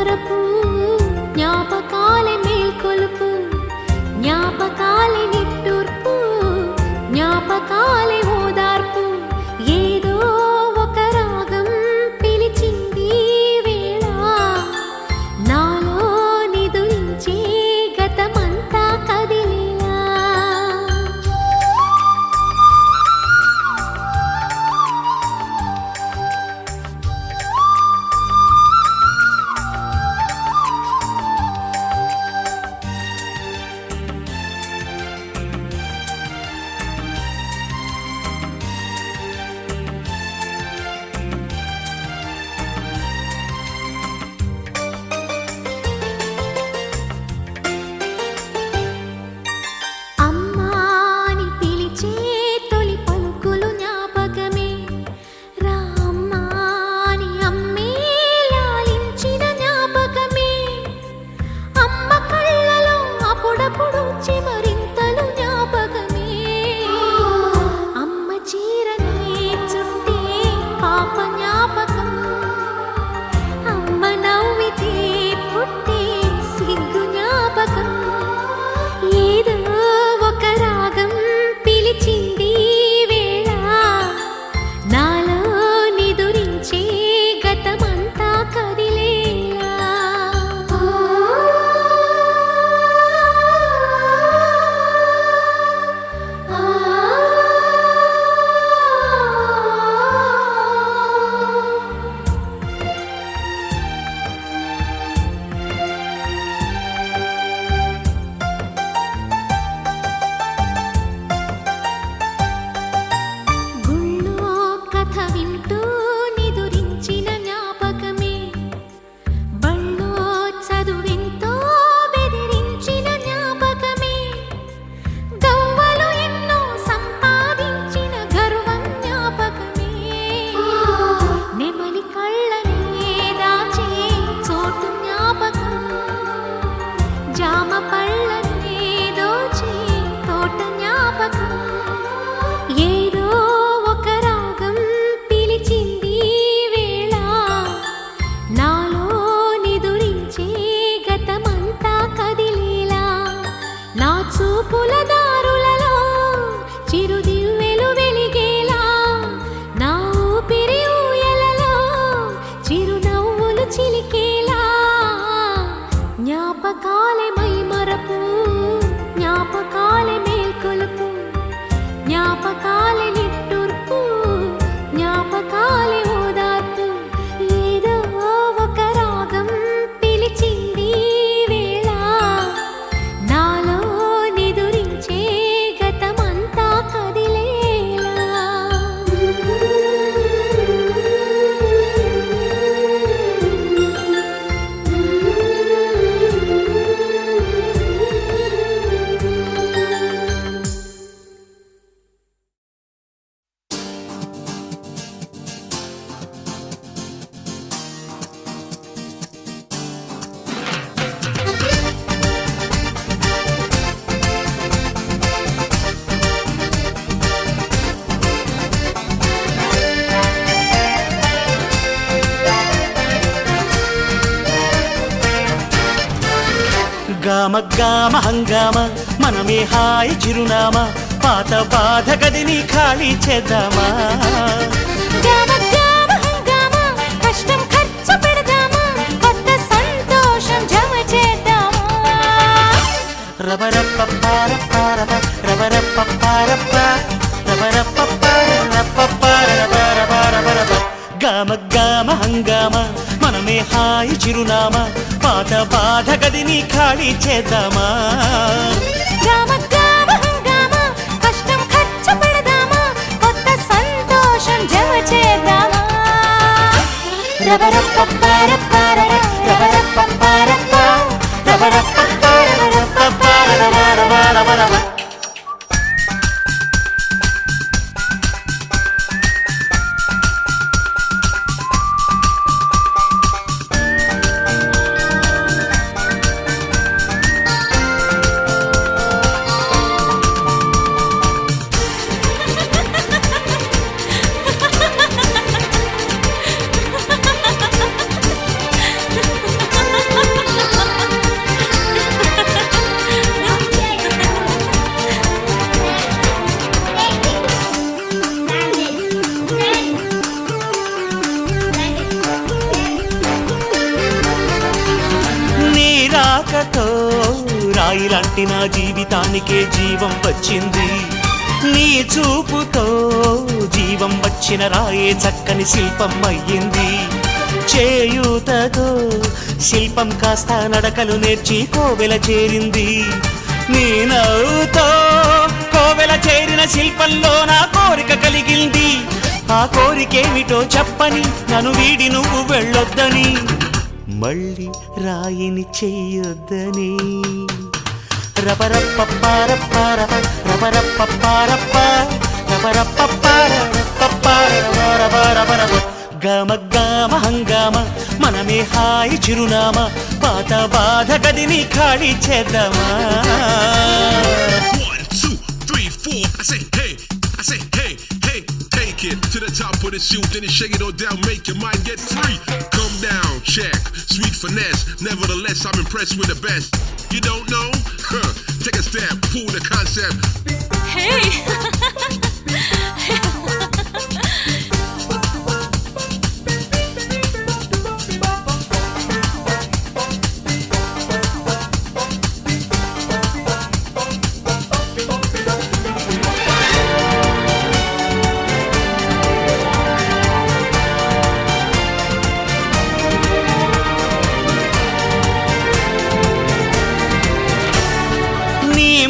మరపు జ్ఞాపకాలే మేల్కొలుపు జ్ఞాపకాలే నిట్టూర్పు జ్ఞాపకాలే ఓదార్పు ఏదో ఒక రాగం పిలిచింది వేళ నాలో నిదురించే గతమంతా కదిలేలా జ్ఞాపకాలే మైమరపు జ్ఞాపకాలే మేల్కొలుపు జ్ఞాపకాలే నిట్టూర్పు జ్ఞాపకాలే ఓదార్పు ఏదో ఒక రాగం పిలిచింది వేళ నాలో నిదురించే గతమంతా కదిలేలా గామ గామ హంగామ మనమే హాయి చిరునామా పాత బాధ గదిని ఖాళీ చేద్దామా గామ గామ హంగామ కష్టం ఖర్చు పెడదామా కొత్త సంతోషం జమ చేద్దామా రబరప్పపారపారప రబరప్పపారప రబరప్పపారపపారపపారపపారపపారప గామ గామ హంగామ మనమే హాయి చిరునామా పాత బాధ గదిని ఖాళీ చేద్దామా గామ గామ హంగామ కష్టం ఖర్చు పెడదామా కొత్త సంతోషం జమ చేద్దామా రబరప్పపారపారప రబరప్పపారప రబరప్పపారపపారపపారపపారపపారప రాకతో రాయిలాంటి నా జీవితానికే జీవం వచ్చింది. నీ చూపుతో జీవం వచ్చిన రాయే చక్కని శిల్పం అయ్యింది. చేయూతతో శిల్పం కాస్త నడకలు నేర్చి కోవెల చేరింది. నీ నవ్వుతో కోవెల చేరిన శిల్పంలో నా కోరిక కలిగింది. ఆ కోరికేమిటో చెప్పని నన్ను వీడి నువ్వు వెళ్ళొద్దని, మళ్ళీ రాయిని చెయ్యొద్దని. రబరప్పపారప్పారప రబరప్పపారప్ప రబరప్పపారపపారపపారపపారప గమ గమ హంగామ మనమే హాయి చిరునామా, పాత బాధ గదిని ఖాళీ చేద్దామా. 1, 2, 3, 4. I say hey, hey, take it to the top of the shoot, then you shake it all down, make your mind get free. Come down, check, sweet finesse. Nevertheless, I'm impressed with the best. You don't know? Huh. Take a step, pull the concept. Hey!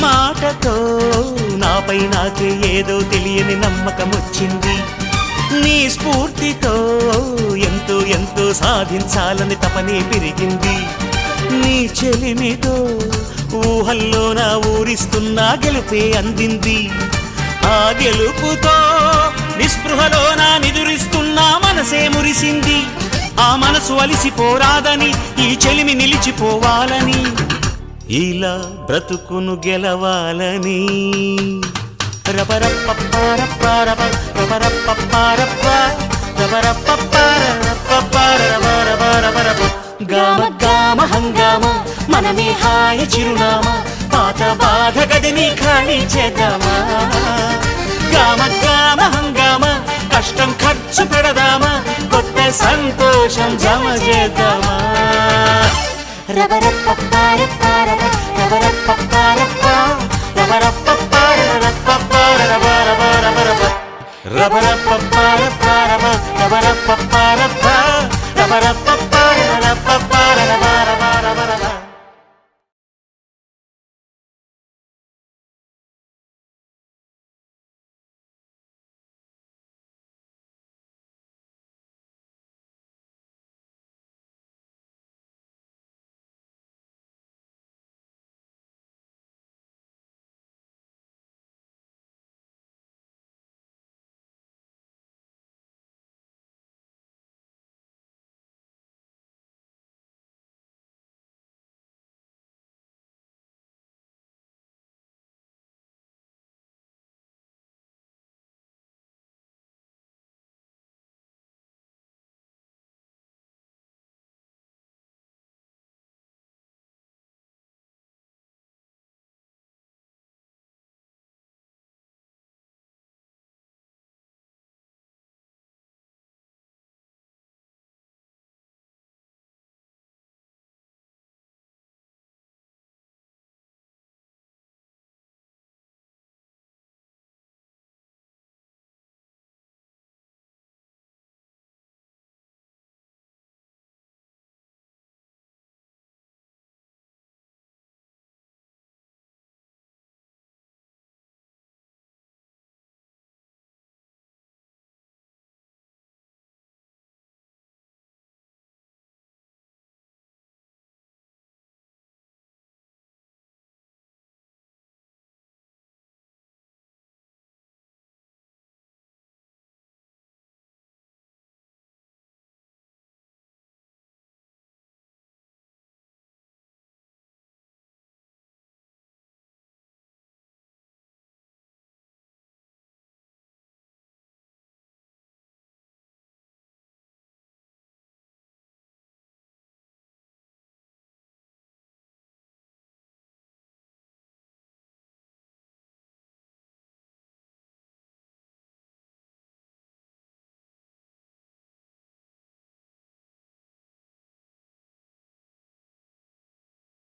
మాటతో నాపై నాకే ఏదో తెలియని నమ్మకం వచ్చింది. నీ స్ఫూర్తితో ఎంతో ఎంతో సాధించాలని తపనే పెరిగింది. నీ చెలిమితో ఊహల్లో నా ఊరిస్తున్నా గెలుపే అందింది. ఆ గెలుపుతో నిస్పృహలో నా నిదురిస్తున్నా మనసే మురిసింది. ఆ మనసు అలిసిపోరాదని, ఈ చెలిమి నిలిచిపోవాలని, ఇలా బ్రతుకును గెలవాలని. రబరప్పపారప్పారప రబరప్పపారప్ప రబరప్పపారపపారపపారపపారప గామ గామ హంగామ మనమే హాయి చిరునామా, పాత బాధ గదిని ఖాళీ చేద్దామా. గామ గామ హంగామ కష్టం ఖర్చు పెడదామా, కొత్త సంతోషం జమ చేద్దామా. రబరప్పపారప్పారప రబరప్పపారప్ప రబరప్పపారపపారపపారపపారప రబరప్పపారపపారప రబరప్పపారప